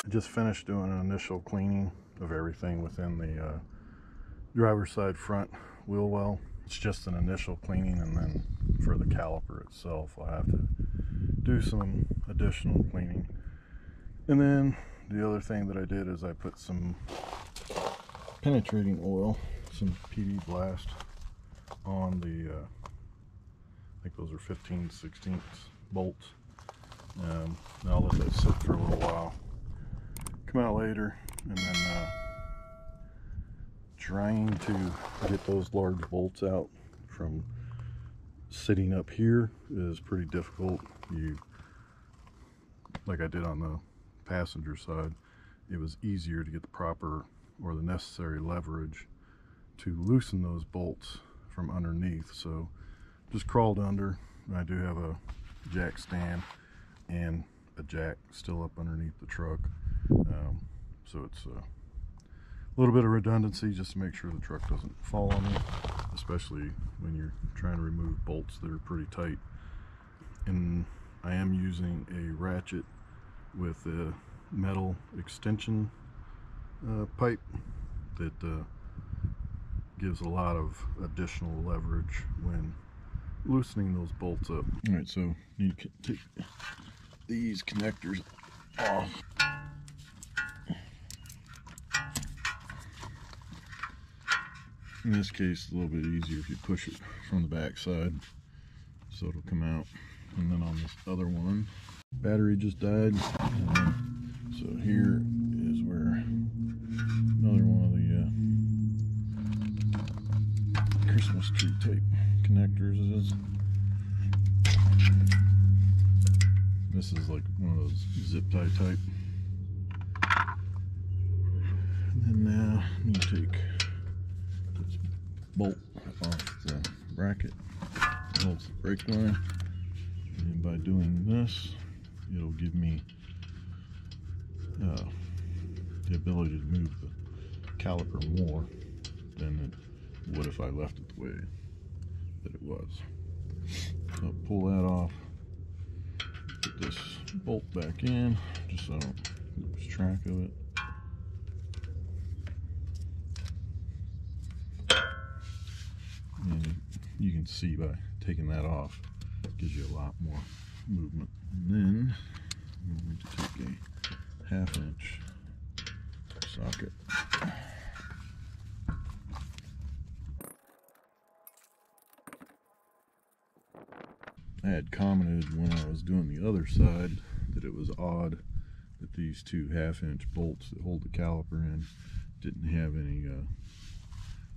I just finished doing an initial cleaning of everything within the driver's side front wheel well. It's just an initial cleaning, and then for the caliper itself I'll have to do some additional cleaning. And then the other thing that I did is I put some penetrating oil, some PD Blast, on the I think those are 15/16 bolts. And I'll let that sit for a little while, come out later, and then trying to get those large bolts out from sitting up here is pretty difficult. Like I did on the passenger side, it was easier to get the proper or the necessary leverage to loosen those bolts from underneath. So just crawled under. I do have a jack stand and a jack still up underneath the truck, so it's a little bit of redundancy just to make sure the truck doesn't fall on me, especially when you're trying to remove bolts that are pretty tight. And I am using a ratchet with a metal extension pipe that gives a lot of additional leverage when loosening those bolts up. All right, so you can take these connectors off. In this case, it's a little bit easier if you push it from the back side, so it'll come out. And then on this other one, battery just died. So here is where another one of the Christmas tree type connectors is. This is like one of those zip tie type. And then now you take this bolt off the bracket, holds the brake line, and by doing this, it'll give me the ability to move the caliper more than it would if I left it the way that it was. So I'll pull that off, put this bolt back in just so I don't lose track of it. And you can see by taking that off, it gives you a lot more movement. And then I'm going to take a 1/2 inch socket. I had commented when I was doing the other side that it was odd that these two 1/2 inch bolts that hold the caliper in didn't have any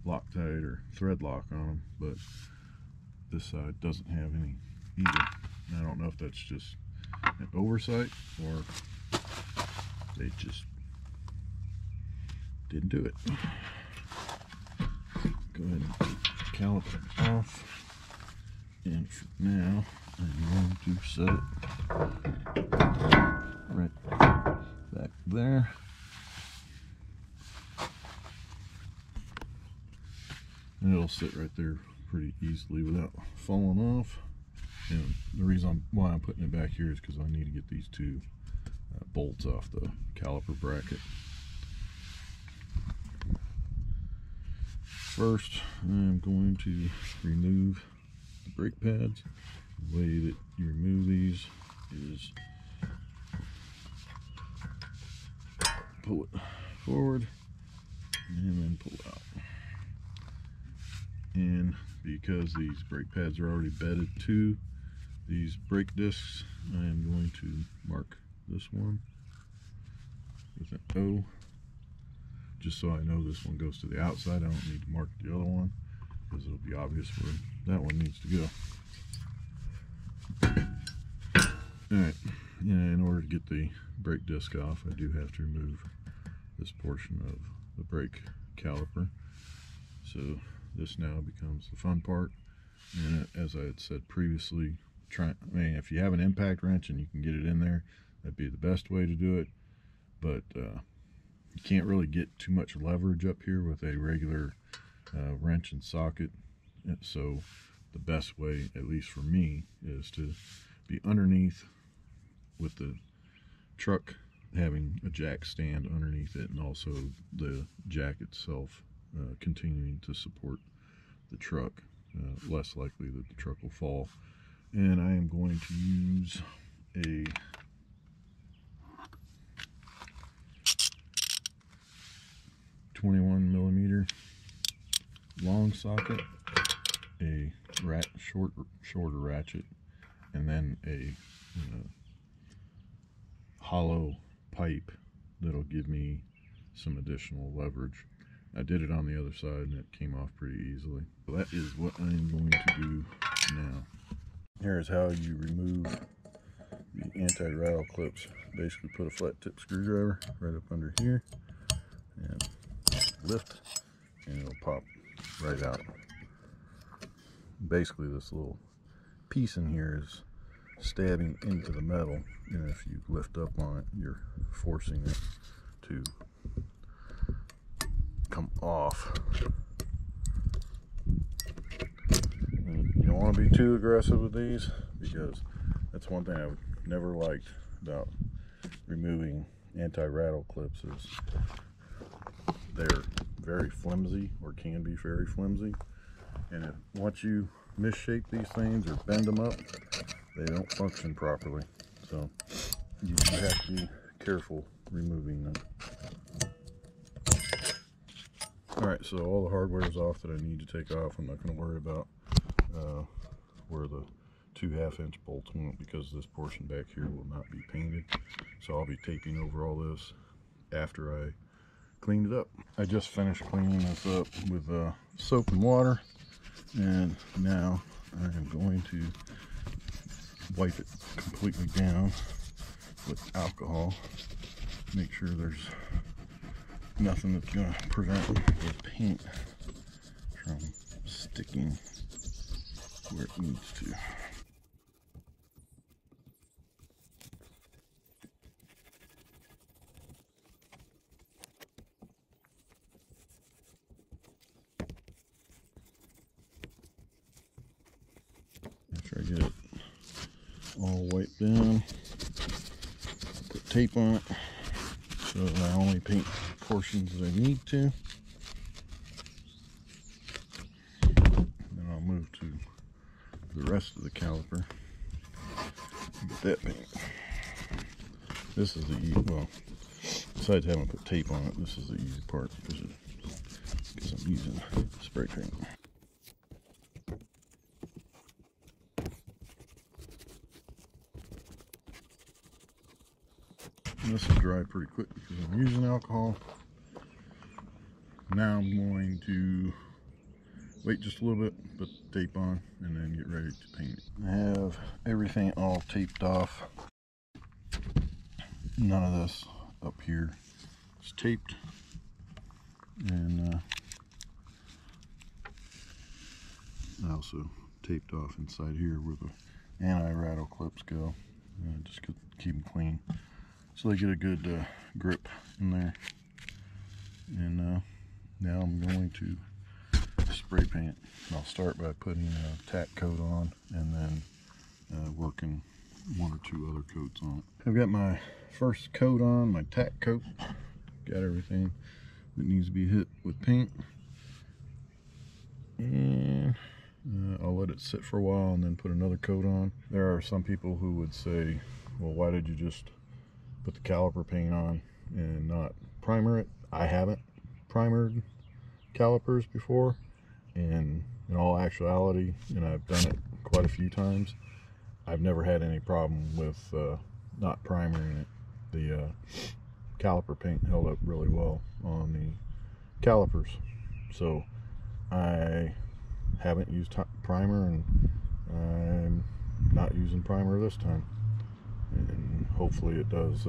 Loctite or thread lock on them, but this side doesn't have any either. And I don't know if that's just an oversight or they just didn't do it. Go ahead and take the caliper off, and for now I'm going to set it right back there. And it'll sit right there pretty easily without falling off. And the reason why I'm putting it back here is because I need to get these two bolts off the caliper bracket. First, I'm going to remove the brake pads. The way that you remove these is pull it forward and then pull out. And because these brake pads are already bedded to these brake discs, I am going to mark this one with an O, just so I know this one goes to the outside. I don't need to mark the other one because it'll be obvious where that one needs to go. Alright, yeah, in order to get the brake disc off, I do have to remove this portion of the brake caliper. So this now becomes the fun part. And as I had said previously, if you have an impact wrench and you can get it in there, that'd be the best way to do it. But you can't really get too much leverage up here with a regular wrench and socket. So the best way, at least for me, is to be underneath with the truck having a jack stand underneath it, and also the jack itself continuing to support the truck, less likely that the truck will fall. And I am going to use a 21mm long socket, a shorter ratchet, and then a hollow pipe that'll give me some additional leverage. I did it on the other side and it came off pretty easily. So that is what I'm going to do now. Here's how you remove the anti-rattle clips. Basically put a flat tip screwdriver right up under here and lift, and it'll pop right out. Basically this little piece in here is stabbing into the metal, and if you lift up on it, you're forcing it to come off. And you don't want to be too aggressive with these, because that's one thing I've never liked about removing anti-rattle clips, is they're very flimsy, or can be very flimsy, and once you misshape these things or bend them up, they don't function properly. So you have to be careful removing them. Alright, so all the hardware is off that I need to take off. I'm not going to worry about where the 2 1/2-inch bolts went, because this portion back here will not be painted. So I'll be taping over all this after I clean it up. I just finished cleaning this up with soap and water, and now I am going to wipe it completely down with alcohol. Make sure there's nothing that's going to prevent the paint from sticking where it needs to. After I get it all wiped down, put tape on it so that I only paint portions that I need to. Then I'll move to the rest of the caliper and get that paint. This is the easy, well, besides having to put tape on it, this is the easy part because I'm using spray paint. This will dry pretty quick because I'm using alcohol. Now I'm going to wait just a little bit, put the tape on, and then get ready to paint it. I have everything all taped off. None of this up here is taped. And I also taped off inside here where the anti-rattle clips go. Just keep them clean, so they get a good grip in there. And now I'm going to spray paint. I'll start by putting a tack coat on, and then working 1 or 2 other coats on it. I've got my first coat on, my tack coat. Got everything that needs to be hit with paint. And I'll let it sit for a while and then put another coat on. There are some people who would say, well, why did you just put the caliper paint on and not primer it? I haven't primered calipers before, and in all actuality, and I've done it quite a few times, I've never had any problem with not primering it. The caliper paint held up really well on the calipers, so I haven't used primer, and I'm not using primer this time, and hopefully it does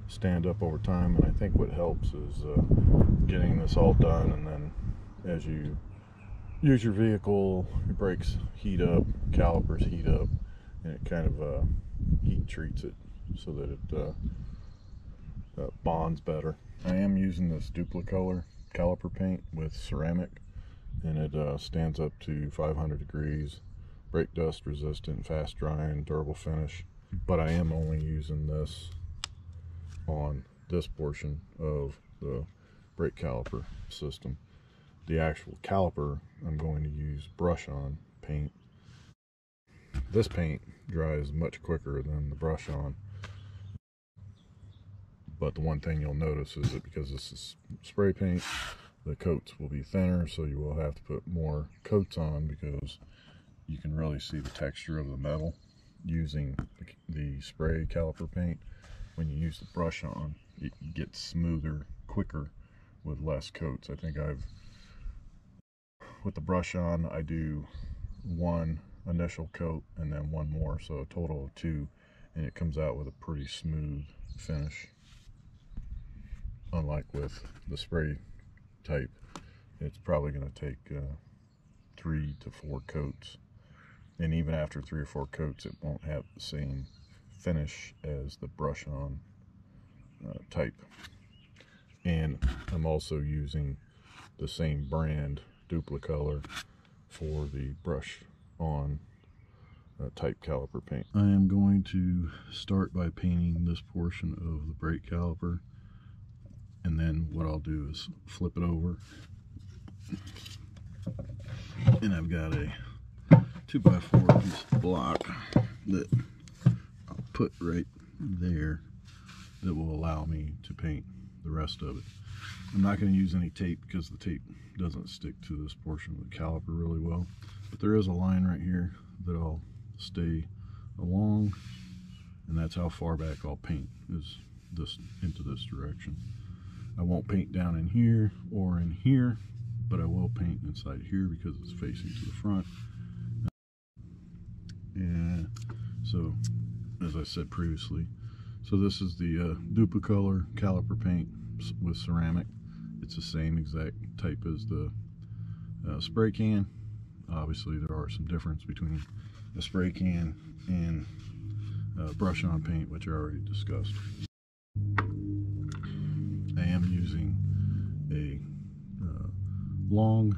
stand up over time. And I think what helps is getting this all done, and then as you use your vehicle, your brakes heat up, calipers heat up, and it kind of heat treats it so that it bonds better. I am using this Duplicolor caliper paint with ceramic, and it stands up to 500 degrees, brake dust resistant, fast drying, durable finish. But I am only using this on this portion of the brake caliper system. The actual caliper, I'm going to use brush-on paint. This paint dries much quicker than the brush-on, but the one thing you'll notice is that because this is spray paint, the coats will be thinner, so you will have to put more coats on because you can really see the texture of the metal using the spray caliper paint. When you use the brush on, it gets smoother quicker with less coats. I think with the brush on, I do one initial coat and then one more, so a total of two, and it comes out with a pretty smooth finish. Unlike with the spray type, it's probably going to take 3 to 4 coats, and even after 3 or 4 coats it won't have the same finish as the brush on type. And I'm also using the same brand Duplicolor for the brush on type caliper paint. I am going to start by painting this portion of the brake caliper, and then what I'll do is flip it over, and I've got a 2x4 piece of block that I'll put right there that will allow me to paint the rest of it. I'm not going to use any tape because the tape doesn't stick to this portion of the caliper really well, but there is a line right here that I'll stay along, and that's how far back I'll paint, is this into this direction. I won't paint down in here or in here, but I will paint inside here because it's facing to the front. And so, as I said previously, so this is the Duplicolor caliper paint with ceramic. It's the same exact type as the spray can. Obviously there are some difference between a spray can and brush-on paint, which I already discussed. I am using a long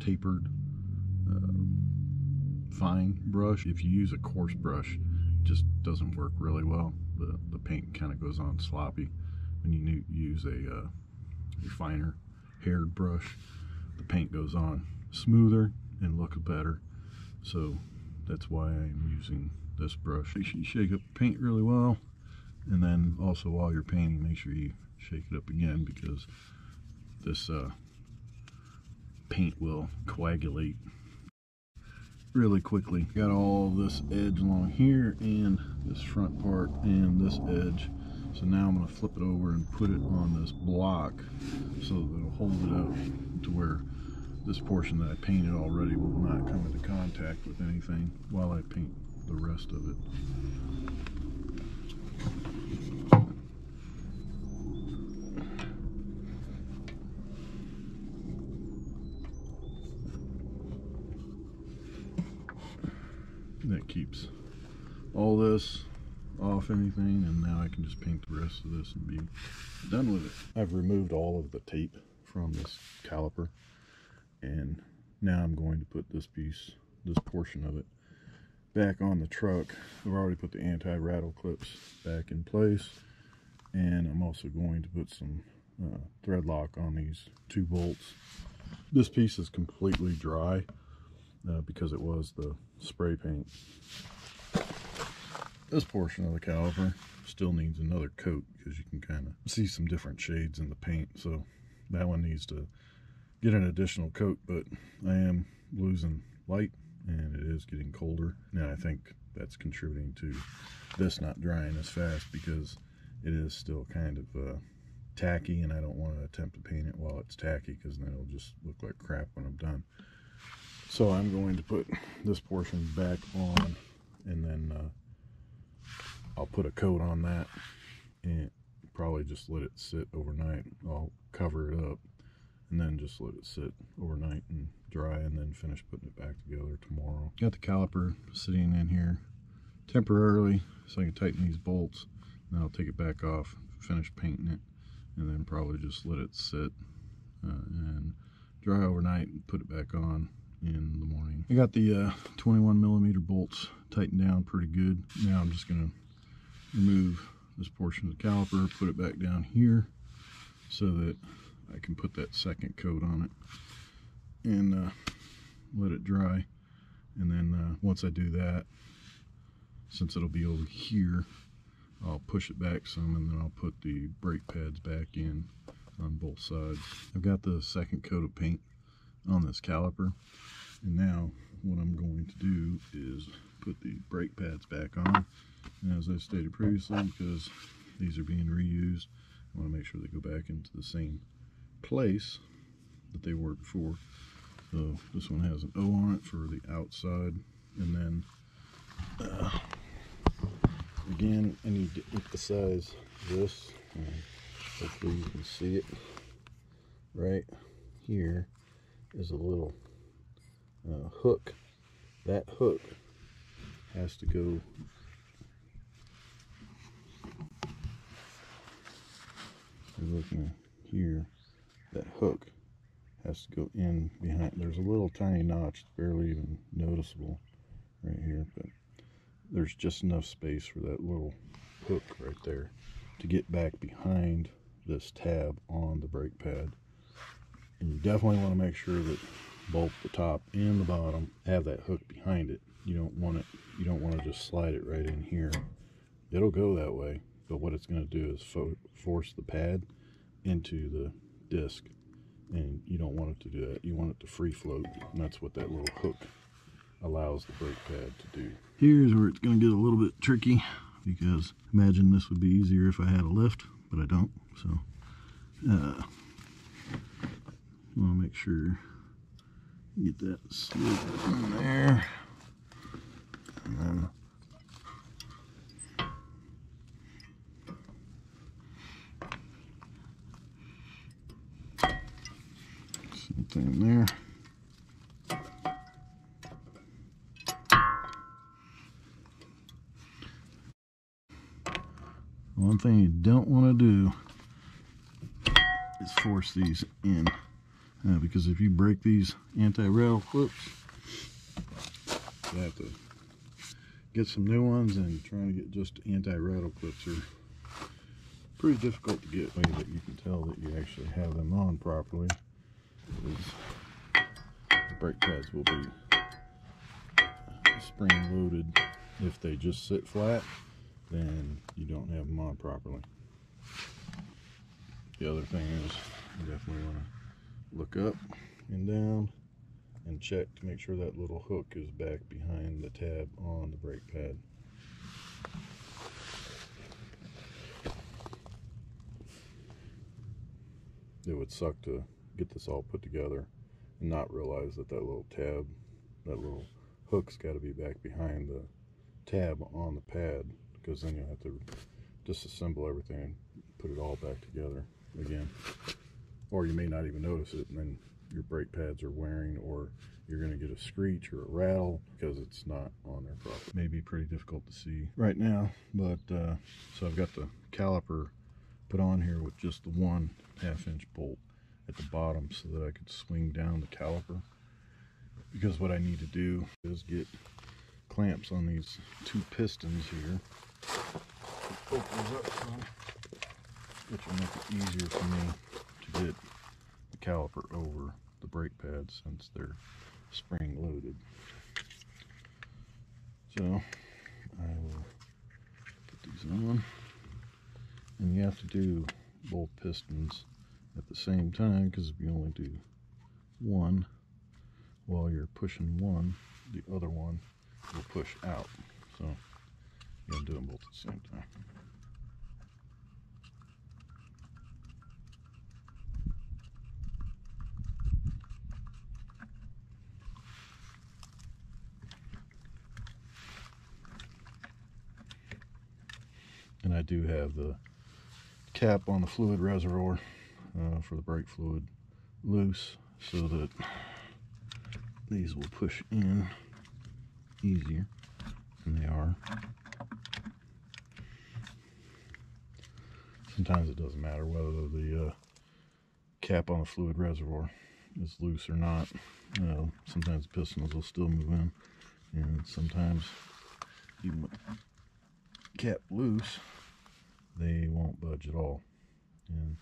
tapered fine brush. If you use a coarse brush, it just doesn't work really well. The paint kind of goes on sloppy. When you use a finer haired brush, the paint goes on smoother and looks better. So that's why I'm using this brush. Make sure you shake up the paint really well, and then also while you're painting, make sure you shake it up again, because this paint will coagulate really quickly. Got all this edge along here and this front part and this edge. So now I'm going to flip it over and put it on this block so that it'll hold it up to where this portion that I painted already will not come into contact with anything while I paint the rest of it. That keeps all this off anything, and now I can just paint the rest of this and be done with it. I've removed all of the tape from this caliper, and now I'm going to put this portion of it back on the truck. I've already put the anti-rattle clips back in place, and I'm also going to put some thread lock on these 2 bolts. This piece is completely dry because it was the spray paint. This portion of the caliper still needs another coat because you can kind of see some different shades in the paint, so that one needs to get an additional coat. But I am losing light and it is getting colder. Now I think that's contributing to this not drying as fast because it is still kind of tacky, and I don't want to attempt to paint it while it's tacky because then it'll just look like crap when I'm done. So I'm going to put this portion back on, and then I'll put a coat on that and probably just let it sit overnight. I'll cover it up and then just let it sit overnight and dry, and then finish putting it back together tomorrow. Got the caliper sitting in here temporarily so I can tighten these bolts, and then I'll take it back off, finish painting it, and then probably just let it sit and dry overnight and put it back on in the morning. I got the 21mm bolts tightened down pretty good. Now I'm just going to remove this portion of the caliper, put it back down here so that I can put that second coat on it and let it dry. And then once I do that, since it'll be over here, I'll push it back some, and then I'll put the brake pads back in on both sides. I've got the second coat of paint on this caliper, and now what I'm going to do is put the brake pads back on. And as I stated previously, because these are being reused, I want to make sure they go back into the same place that they were before. So this one has an O on it for the outside, and then again, I need to emphasize this, and hopefully you can see it. Right here is a little hook. That hook has to go you're looking here. That hook has to go in behind. There's a little tiny notch, barely even noticeable right here, but there's just enough space for that little hook right there to get back behind this tab on the brake pad. And you definitely want to make sure that both the top and the bottom have that hook behind it. You don't want to just slide it right in here. It'll go that way, but what it's going to do is force the pad into the disc, and you don't want it to do that. You want it to free float, and that's what that little hook allows the brake pad to do. Here's where it's going to get a little bit tricky, because imagine this would be easier if I had a lift, but I don't. So I want to make sure you get that slid in there, and then same thing there. One thing you don't want to do is force these in, because if you break these anti-rattle clips, you have to get some new ones, and trying to get just anti-rattle clips are pretty difficult to get. The way that you can tell that you actually have them on properly is the brake pads will be spring loaded. If they just sit flat, then you don't have them on properly. The other thing is, you definitely want to look up and down and check to make sure that little hook is back behind the tab on the brake pad. It would suck to get this all put together and not realize that that little tab, that little hook's got to be back behind the tab on the pad, because then you'll have to disassemble everything and put it all back together again. Or you may not even notice it, and then your brake pads are wearing, or you're going to get a screech or a rattle because it's not on there properly. May be pretty difficult to see right now, but so I've got the caliper put on here with just the 1/2 inch bolt at the bottom so that I could swing down the caliper, because what I need to do is get clamps on these two pistons here. It opens up some, which will make it easier for me to get the caliper over the brake pads since they're spring loaded. So I will put these on, and you have to do both pistons at the same time, because if you only do one while you're pushing one, the other one will push out. So you gotta do them both at the same time. And I do have the cap on the fluid reservoir for the brake fluid loose, so that these will push in easier, and they are. Sometimes it doesn't matter whether the cap on the fluid reservoir is loose or not. Sometimes the pistons will still move in, and sometimes even with the cap loose, they won't budge at all. And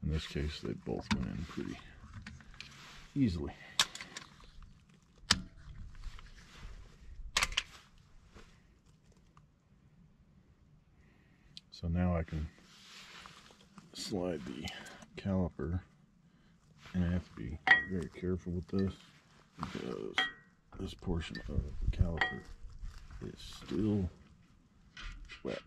in this case, they both went in pretty easily. So now I can slide the caliper, and I have to be very careful with this because this portion of the caliper is still wet.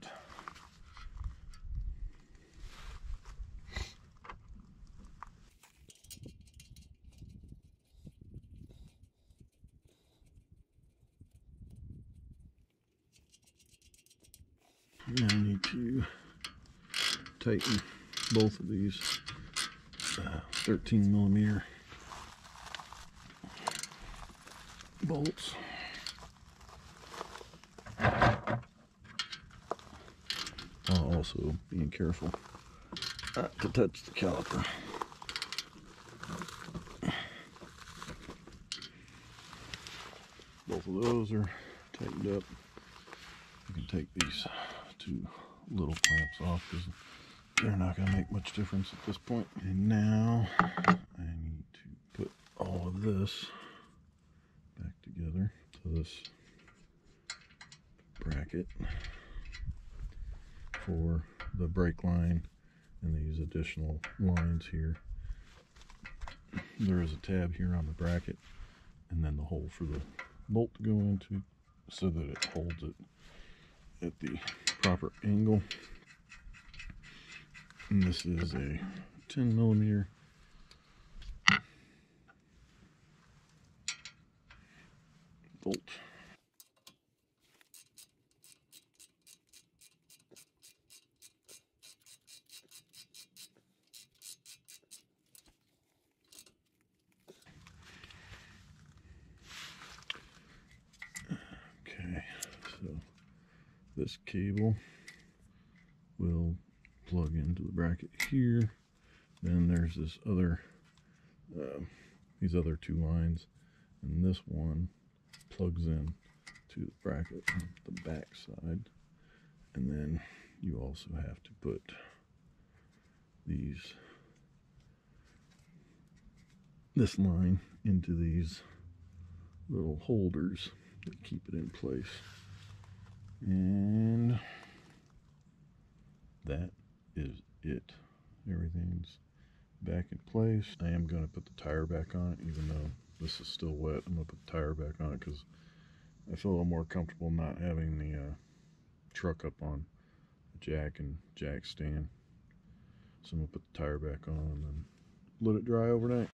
Now I need to tighten both of these 13mm bolts. While also being careful not to touch the caliper. Both of those are tightened up. You can take these two little clamps off because they're not going to make much difference at this point. And now I need to put all of this back together to this bracket for the brake line and these additional lines here. There is a tab here on the bracket and then the hole for the bolt to go into so that it holds it at the proper angle. And this is a 10mm bolt. Okay, so this cable will plug into the bracket here. Then there's this other, these other two lines, and this one plugs in to the bracket on the back side. And then you also have to put this line into these little holders that keep it in place. And that is it. Everything's back in place. I am going to put the tire back on it, even though this is still wet. I'm going to put the tire back on it because I feel a little more comfortable not having the truck up on the jack and jack stand. So I'm going to put the tire back on and let it dry overnight.